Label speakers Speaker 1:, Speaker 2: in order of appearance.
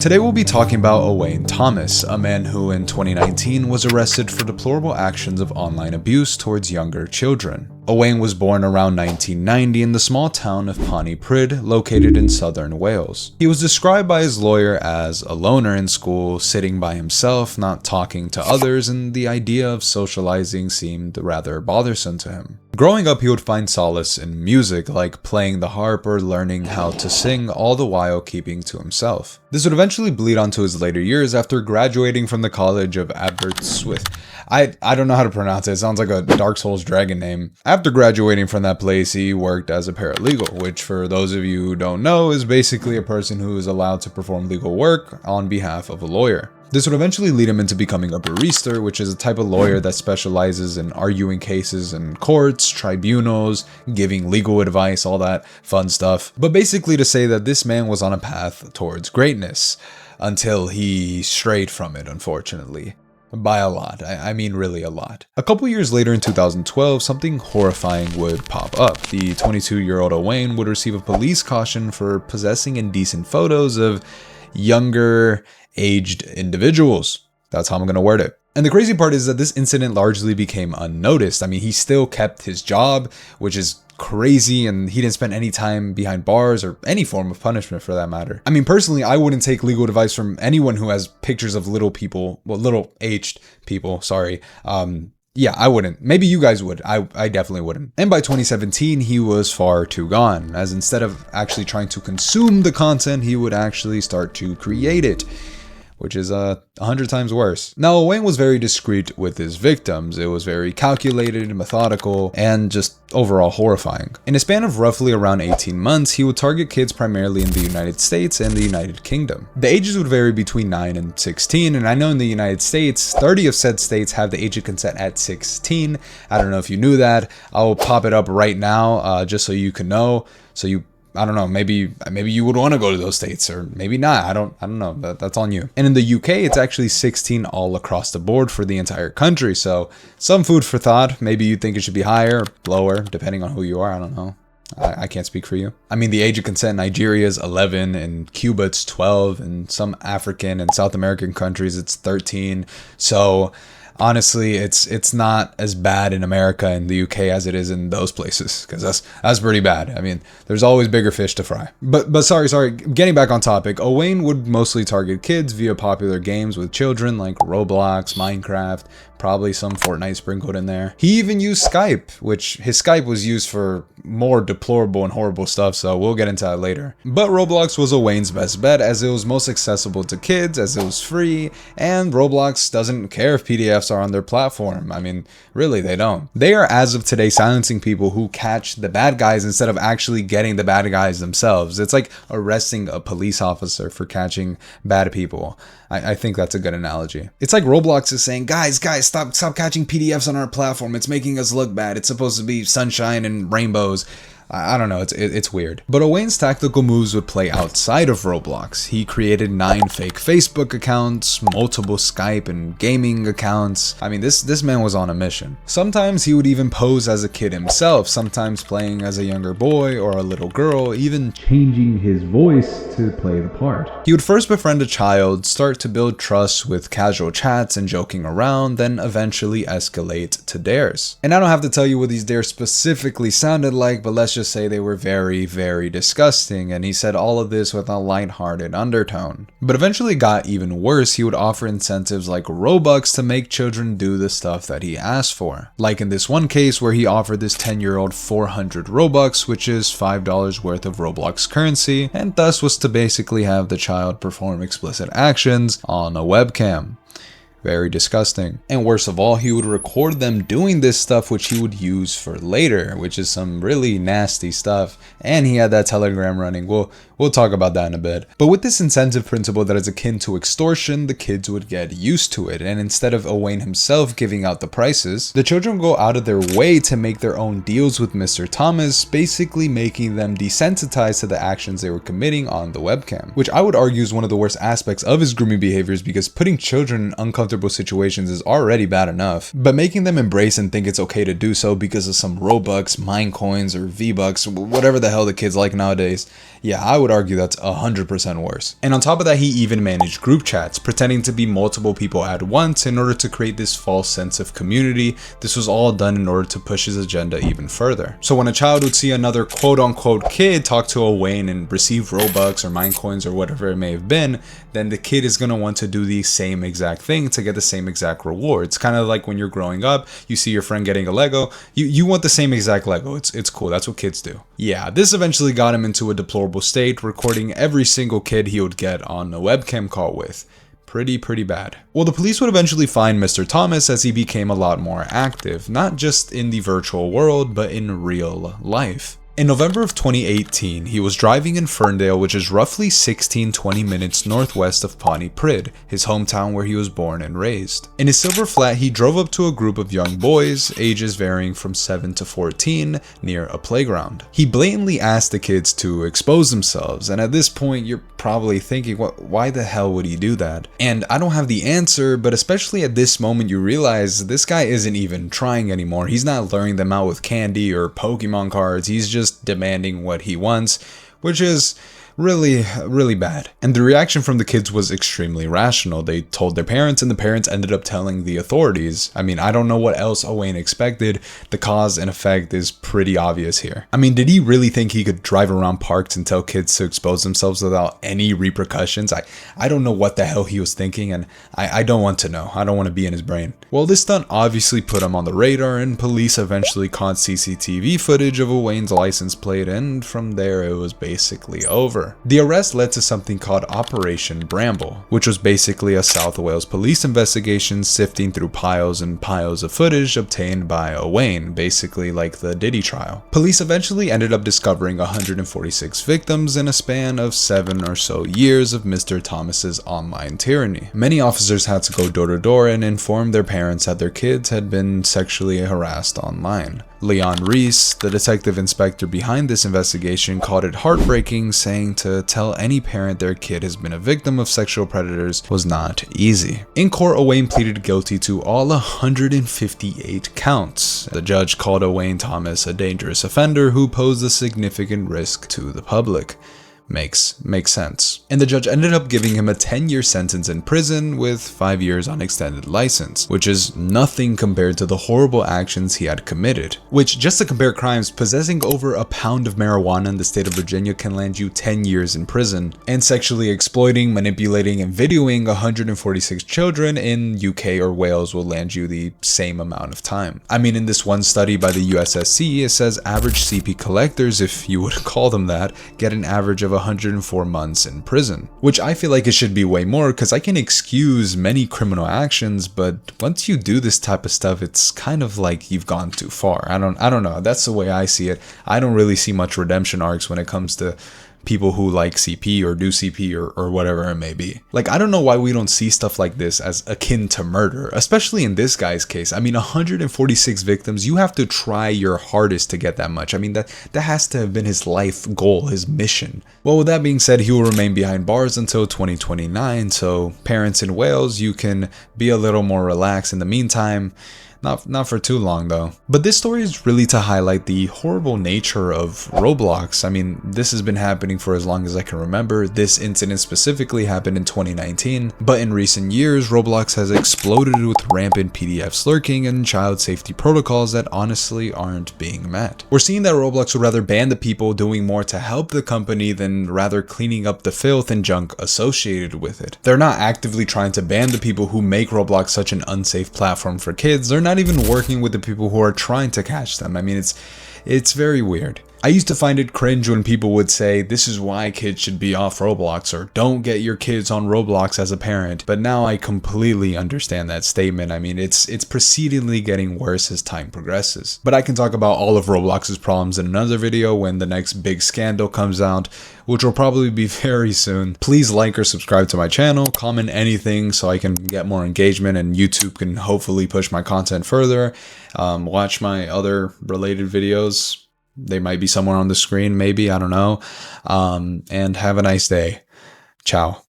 Speaker 1: Today we'll be talking about Owain Thomas, a man who in 2019 was arrested for deplorable actions of online abuse towards younger children. Owain was born around 1990 in the small town of Pontypridd, located in southern Wales. He was described by his lawyer as a loner in school, sitting by himself, not talking to others, and the idea of socializing seemed rather bothersome to him. Growing up, he would find solace in music, like playing the harp or learning how to sing, all the while keeping to himself. This would eventually bleed onto his later years after graduating from the College of Aberystwyth. I don't know how to pronounce it. It sounds like a Dark Souls dragon name. After graduating from that place, he worked as a paralegal, which for those of you who don't know is basically a person who is allowed to perform legal work on behalf of a lawyer. This would eventually lead him into becoming a barrister, which is a type of lawyer that specializes in arguing cases in courts, tribunals, giving legal advice, all that fun stuff. But basically to say that this man was on a path towards greatness until he strayed from it, unfortunately. By a lot. I mean really a lot. A couple years later in 2012, something horrifying would pop up. The 22-year-old Owain would receive a police caution for possessing indecent photos of younger aged individuals. That's how I'm gonna word it. And the crazy part is that this incident largely became unnoticed. I mean, he still kept his job, which is crazy, and he didn't spend any time behind bars or any form of punishment for that matter. I mean, personally, I wouldn't take legal advice from anyone who has pictures of little people, well, little aged people, sorry. Yeah, I wouldn't. Maybe you guys would. I definitely wouldn't. And by 2017, he was far too gone, as instead of actually trying to consume the content, he would actually start to create it, which is 100 times worse. Now, Owain was very discreet with his victims. It was very calculated, methodical, and just overall horrifying. In a span of roughly around 18 months, he would target kids primarily in the United States and the United Kingdom. The ages would vary between 9 and 16, and I know in the United States, 30 of said states have the age of consent at 16. I don't know if you knew that. I'll pop it up right now, just so you can know. I don't know, maybe you would want to go to those states, or maybe not. I don't know. That's on you. And in the UK, it's actually 16 all across the board for the entire country. So some food for thought. Maybe you think it should be higher or lower, depending on who you are. I don't know. I can't speak for you. I mean, the age of consent in Nigeria is 11, and Cuba it's 12, and some African and South American countries it's 13. So honestly, it's not as bad in America and the UK as it is in those places, because that's pretty bad. I mean, there's always bigger fish to fry. But sorry, getting back on topic, Owain would mostly target kids via popular games with children like Roblox, Minecraft, probably some Fortnite sprinkled in there. He even used Skype, which his Skype was used for more deplorable and horrible stuff, so we'll get into that later. But Roblox was Owain's best bet, as it was most accessible to kids, as it was free, and Roblox doesn't care if PDFs are on their platform. I mean, really, they don't. They are, as of today, silencing people who catch the bad guys instead of actually getting the bad guys themselves. It's like arresting a police officer for catching bad people. I think that's a good analogy. It's like Roblox is saying, guys, stop catching PDFs on our platform. It's making us look bad. It's supposed to be sunshine and rainbows. I don't know, it's weird. But Owain's tactical moves would play outside of Roblox. He created 9 fake Facebook accounts, multiple Skype and gaming accounts. I mean, this man was on a mission. Sometimes he would even pose as a kid himself, sometimes playing as a younger boy or a little girl, even changing his voice to play the part. He would first befriend a child, start to build trust with casual chats and joking around, then eventually escalate to dares. And I don't have to tell you what these dares specifically sounded like, but let's just say they were very, very disgusting, and he said all of this with a lighthearted undertone. But eventually got even worse. He would offer incentives like Robux to make children do the stuff that he asked for. Like in this one case where he offered this 10-year-old 400 Robux, which is $5 worth of Roblox currency, and thus was to basically have the child perform explicit actions on a webcam. Very disgusting. And worst of all, he would record them doing this stuff, which he would use for later, which is some really nasty stuff. And he had that Telegram running. We'll talk about that in a bit. But with this incentive principle that is akin to extortion, the kids would get used to it. And instead of Owain himself giving out the prices, the children would go out of their way to make their own deals with Mr. Thomas, basically making them desensitized to the actions they were committing on the webcam. Which I would argue is one of the worst aspects of his grooming behaviors, because putting children in uncomfortable uncomfortable situations is already bad enough, but making them embrace and think it's okay to do so because of some Robux, Mine Coins, or V-Bucks, whatever the hell the kids like nowadays, yeah, I would argue that's 100% worse. And on top of that, he even managed group chats, pretending to be multiple people at once in order to create this false sense of community. This was all done in order to push his agenda even further. So when a child would see another quote-unquote kid talk to Owain and receive Robux or Mine Coins or whatever it may have been, then the kid is going to want to do the same exact thing to get the same exact rewards. Kind of like when you're growing up, you see your friend getting a Lego, you want the same exact Lego. It's cool. That's what kids do. Yeah, this eventually got him into a deplorable state, recording every single kid he would get on a webcam call with. Pretty bad. Well, the police would eventually find Mr. Thomas as he became a lot more active, not just in the virtual world, but in real life. In November of 2018, he was driving in Ferndale, which is roughly 16-20 minutes northwest of Pontypridd, his hometown where he was born and raised. In his silver flat, he drove up to a group of young boys, ages varying from 7 to 14, near a playground. He blatantly asked the kids to expose themselves, and at this point, you're probably thinking, why the hell would he do that? And I don't have the answer, but especially at this moment, you realize this guy isn't even trying anymore. He's not luring them out with candy or Pokemon cards. He's just demanding what he wants, which is really bad. And the reaction from the kids was extremely rational. They told their parents, and the parents ended up telling the authorities. I mean, I don't know what else Owain expected. The cause and effect is pretty obvious here. I mean, did he really think he could drive around parks and tell kids to expose themselves without any repercussions? I don't know what the hell he was thinking, and I don't want to know. I don't want to be in his brain. Well, this stunt obviously put him on the radar, and police eventually caught CCTV footage of Owain's license plate, and from there it was basically over. The arrest led to something called Operation Bramble, which was basically a South Wales police investigation sifting through piles and piles of footage obtained by Owain, basically like the Diddy trial. Police eventually ended up discovering 146 victims in a span of 7 or so years of Mr. Thomas's online tyranny. Many officers had to go door to door and inform their parents that their kids had been sexually harassed online. Leon Reese, the detective inspector behind this investigation, called it heartbreaking, saying to tell any parent their kid has been a victim of sexual predators was not easy. In court, Owain pleaded guilty to all 158 counts. The judge called Owain Thomas a dangerous offender who posed a significant risk to the public. Makes sense. And the judge ended up giving him a 10-year sentence in prison with 5 years on extended license, which is nothing compared to the horrible actions he had committed. Which, just to compare crimes, possessing over a pound of marijuana in the state of Virginia can land you 10 years in prison, and sexually exploiting, manipulating, and videoing 146 children in UK or Wales will land you the same amount of time. I mean, in this one study by the USSC, it says average CP collectors, if you would call them that, get an average of 104 months in prison, which I feel like it should be way more because I can excuse many criminal actions, but once you do this type of stuff, it's kind of like you've gone too far. I don't know. That's the way I see it. I don't really see much redemption arcs when it comes to people who like CP or do CP or whatever it may be. Like, I don't know why we don't see stuff like this as akin to murder, especially in this guy's case. I mean, 146 victims, you have to try your hardest to get that much. I mean, that has to have been his life goal, his mission. Well, with that being said, he will remain behind bars until 2029, so parents in Wales, you can be a little more relaxed in the meantime. Not for too long though. But this story is really to highlight the horrible nature of Roblox. I mean, this has been happening for as long as I can remember. This incident specifically happened in 2019, but in recent years, Roblox has exploded with rampant PDF lurking and child safety protocols that honestly aren't being met. We're seeing that Roblox would rather ban the people doing more to help the company than rather cleaning up the filth and junk associated with it. They're not actively trying to ban the people who make Roblox such an unsafe platform for kids. They're not even working with the people who are trying to catch them. I mean, it's very weird. I used to find it cringe when people would say, this is why kids should be off Roblox, or don't get your kids on Roblox as a parent. But now I completely understand that statement. I mean, it's proceedingly getting worse as time progresses. But I can talk about all of Roblox's problems in another video when the next big scandal comes out, which will probably be very soon. Please like or subscribe to my channel, comment anything so I can get more engagement and YouTube can hopefully push my content further. Watch my other related videos. They might be somewhere on the screen, maybe, I don't know. And have a nice day. Ciao.